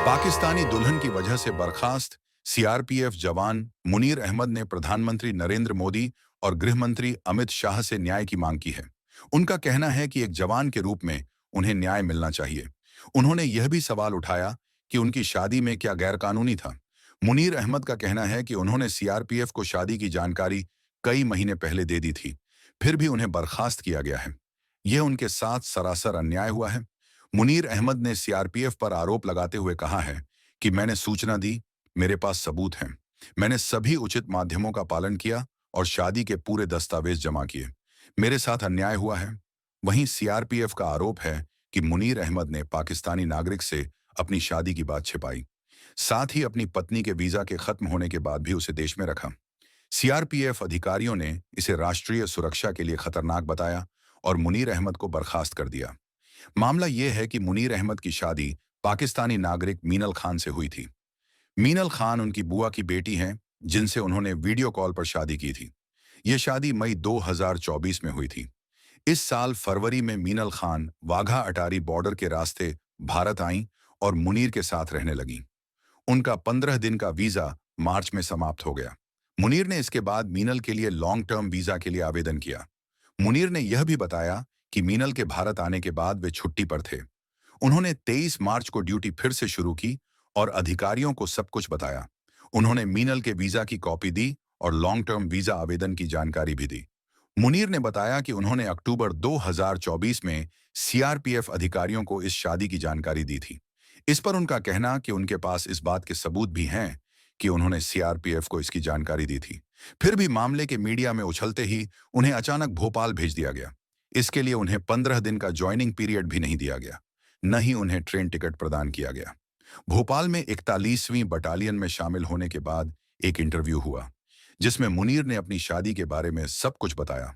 पाकिस्तानी दुल्हन की वजह से बर्खास्त सीआरपीएफ जवान मुनीर अहमद ने प्रधानमंत्री नरेंद्र मोदी और गृह मंत्री अमित शाह से न्याय की मांग की है। उनका कहना है कि एक जवान के रूप में उन्हें न्याय मिलना चाहिए। उन्होंने यह भी सवाल उठाया कि उनकी शादी में क्या गैरकानूनी था। मुनीर अहमद का कहना है कि उन्होंने सीआरपीएफ को शादी की जानकारी कई महीने पहले दे दी थी, फिर भी उन्हें बर्खास्त किया गया है। यह उनके साथ सरासर अन्याय हुआ है। मुनीर अहमद ने सीआरपीएफ पर आरोप लगाते हुए कहा है कि मैंने सूचना दी, मेरे पास सबूत हैं, मैंने सभी उचित माध्यमों का पालन किया और शादी के पूरे दस्तावेज जमा किए। मेरे साथ अन्याय हुआ है। वहीं सीआरपीएफ का आरोप है कि मुनीर अहमद ने पाकिस्तानी नागरिक से अपनी शादी की बात छिपाई, साथ ही अपनी पत्नी के वीजा के खत्म होने के बाद भी उसे देश में रखा। सीआरपीएफ अधिकारियों ने इसे राष्ट्रीय सुरक्षा के लिए खतरनाक बताया और मुनीर अहमद को बर्खास्त कर दिया। मामला यह है कि मुनीर अहमद की शादी पाकिस्तानी नागरिक मीनल खान से हुई थी। मीनल खान उनकी बुआ की बेटी हैं, जिनसे उन्होंने वीडियो कॉल पर शादी की थी। यह शादी मई 2024 में हुई थी। इस साल फरवरी में मीनल खान वाघा अटारी बॉर्डर के रास्ते भारत आईं और मुनीर के साथ रहने लगीं। उनका 15 दिन का वीजा मार्च में समाप्त हो गया। मुनीर ने इसके बाद मीनल के लिए लॉन्ग टर्म वीजा के लिए आवेदन किया। मुनीर ने यह भी बताया कि मीनल के भारत आने के बाद वे छुट्टी पर थे। उन्होंने 23 मार्च को ड्यूटी फिर से शुरू की और अधिकारियों को सब कुछ बताया। उन्होंने मीनल के वीजा की कॉपी दी और लॉन्ग टर्म वीजा आवेदन की जानकारी भी दी। मुनीर ने बताया कि उन्होंने अक्टूबर 2024 में सीआरपीएफ अधिकारियों को इस शादी की जानकारी दी थी। इस पर उनका कहना कि उनके पास इस बात के सबूत भी हैं कि उन्होंने सीआरपीएफ को इसकी जानकारी दी थी। फिर भी मामले के मीडिया में उछलते ही उन्हें अचानक भोपाल भेज दिया गया। इसके लिए उन्हें 15 दिन का ज्वाइनिंग पीरियड भी नहीं दिया गया, न ही उन्हें ट्रेन टिकट प्रदान किया गया। भोपाल में 41वीं बटालियन में शामिल होने के बाद एक इंटरव्यू हुआ, जिसमें मुनीर ने अपनी शादी के बारे में सब कुछ बताया।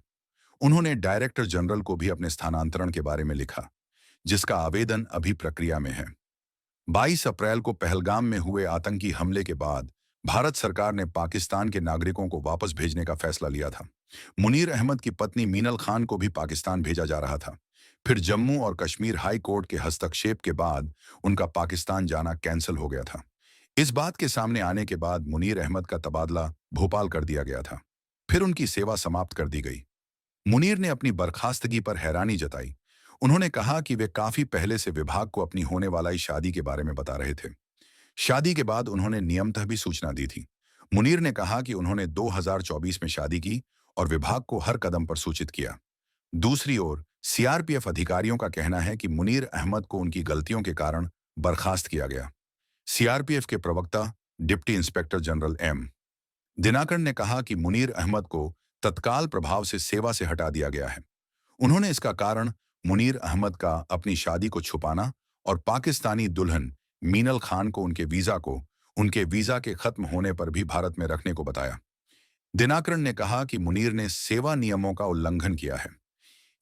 उन्होंने डायरेक्टर जनरल को भी अपने स्थानांतरण के बारे में लिखा, जिसका आवेदन अभी प्रक्रिया में है। 22 अप्रैल को पहलगाम में हुए आतंकी हमले के बाद भारत सरकार ने पाकिस्तान के नागरिकों को वापस भेजने का फैसला लिया था। मुनीर अहमद की पत्नी मीनल खान को भी पाकिस्तान भेजा जा रहा था। फिर जम्मू और कश्मीर हाई कोर्ट के हस्तक्षेप के बाद उनका पाकिस्तान जाना कैंसिल हो गया था। इस बात के सामने आने के बाद मुनीर अहमद का तबादला भोपाल कर दिया गया था। फिर उनकी सेवा समाप्त कर दी गई। मुनीर ने अपनी बर्खास्तगी पर हैरानी जताई। उन्होंने कहा कि वे काफी पहले से विभाग को अपनी होने वाली शादी के बारे में बता रहे थे। शादी के बाद उन्होंने नियमतः भी सूचना दी थी। मुनीर ने कहा कि उन्होंने 2024 में शादी की और विभाग को हर कदम पर सूचित किया। दूसरी ओर सीआरपीएफ अधिकारियों का कहना है कि मुनीर अहमद को उनकी गलतियों के कारण बर्खास्त किया गया। सीआरपीएफ के प्रवक्ता deputy inspector general M Dinakar ने कहा कि मुनीर अहमद को तत्काल प्रभाव से सेवा से हटा दिया गया है। उन्होंने इसका कारण मुनीर अहमद का अपनी शादी को छुपाना और पाकिस्तानी दुल्हन मीनल खान को उनके वीजा के खत्म होने पर भी भारत में रखने को बताया। दिनाकरन ने कहा कि मुनीर ने सेवा नियमों का उल्लंघन किया है।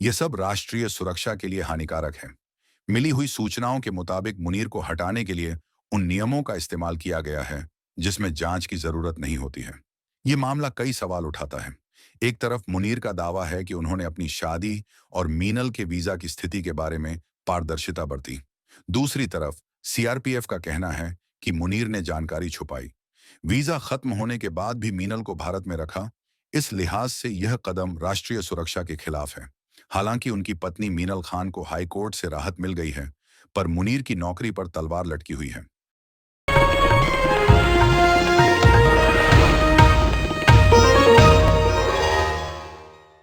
यह सब राष्ट्रीय सुरक्षा के लिए हानिकारक है। मिली हुई सूचनाओं के मुताबिक मुनीर को हटाने के लिए उन नियमों का इस्तेमाल किया गया है जिसमें जांच की जरूरत नहीं होती है। ये मामला कई सवाल उठाता है। एक तरफ मुनीर का दावा है कि उन्होंने अपनी शादी और मीनल के वीजा की स्थिति के बारे में पारदर्शिता बरती। दूसरी तरफ सीआरपीएफ का कहना है कि मुनीर ने जानकारी छुपाई। वीजा खत्म होने के बाद भी मीनल को भारत में रखा। इस लिहाज से यह कदम राष्ट्रीय सुरक्षा के खिलाफ है। हालांकि उनकी पत्नी मीनल खान को हाई कोर्ट से राहत मिल गई है, पर मुनीर की नौकरी पर तलवार लटकी हुई है।